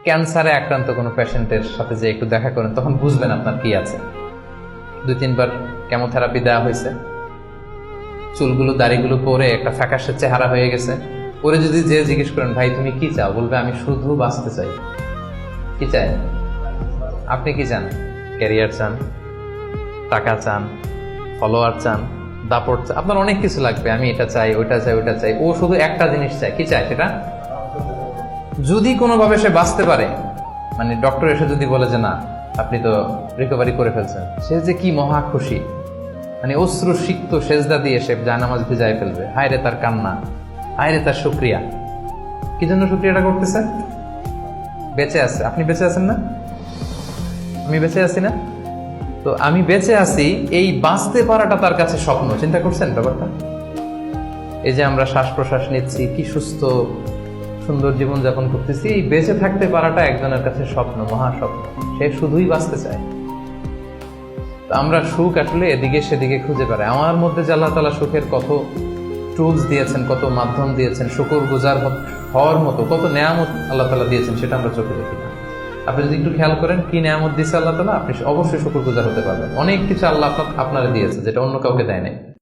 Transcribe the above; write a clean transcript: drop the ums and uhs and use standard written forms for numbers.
ক্যান্সারে আক্রান্ত কোনো পেশেন্টের সাথে যে একটু দেখা করেন, তখন বুঝবেন আপনার কি আছে। 2-3 বার কেমোথেরাপি দেওয়া হয়েছে, চুলগুলো দাড়িগুলো পরে একটা ফ্যাকাশে চেহারা হয়ে গেছে। ওরে যদি যে জিজ্ঞেস করেন ভাই তুমি কি চাও, বলবে আমি শুধু বাঁচতে চাই। কি চাই? আপনি কি চান? ক্যারিয়ার চান, টাকা চান, ফলোয়ার চান, দাপট চান, আপনার অনেক কিছু লাগবে। আমি এটা চাই, ওইটা চাই, ওইটা চাই। ও শুধু একটা জিনিস চায়। কি চায় সেটা? যদি কোনোভাবে সে বাঁচতে পারে, মানে ডক্টর এসে যদি বলে যে না আপনি তো রিকভারি করে ফেলছেন, সে যে কি মহা খুশি, মানে অশ্রু সিক্ত সেজদা দিয়ে সে জায়নামাজ ভিজায় ফেলবে। হায় রে তার কান্না, হায় রে তার শুকরিয়া। কি জন্য শুকরিয়াটা করতেছে? বেঁচে আছে। আপনি বেঁচে আছেন না? আমি বেঁচে আছি না? তো আমি বেঁচে আছি, এই বাঁচতে পারাটা তার কাছে স্বপ্ন। চিন্তা করছেন ব্যাপারটা? এই যে আমরা শ্বাস প্রশ্বাস নিচ্ছি, কি সুস্থ সুন্দর জীবন যাপন করতেছি, এই বেঁচে থাকতে পারাটা একজনের কাছে স্বপ্ন, মহা স্বপ্ন। সে শুধুই বাঁচতে চায়। তো আমরা সুখ আসলে এদিকে সেদিকে খুঁজে বেড়াই। আমার মধ্যে যে আল্লাহ তাআলা সুখের কত টুলস দিয়েছেন, কত মাধ্যম দিয়েছেন, শুকর গুজার হওয়ার মতো কত নেয়ামত আল্লাহ তাআলা দিয়েছেন, সেটা আমরা চোখে দেখি না। আপনি যদি একটু খেয়াল করেন কি নেয়ামত দিয়েছে আল্লাহ তাআলা, আপনি অবশ্যই শুকর গুজার হতে পারবেন। অনেক কিছু আল্লাহ আপনারা দিয়েছে যেটা অন্য কাউকে দেয় নাই।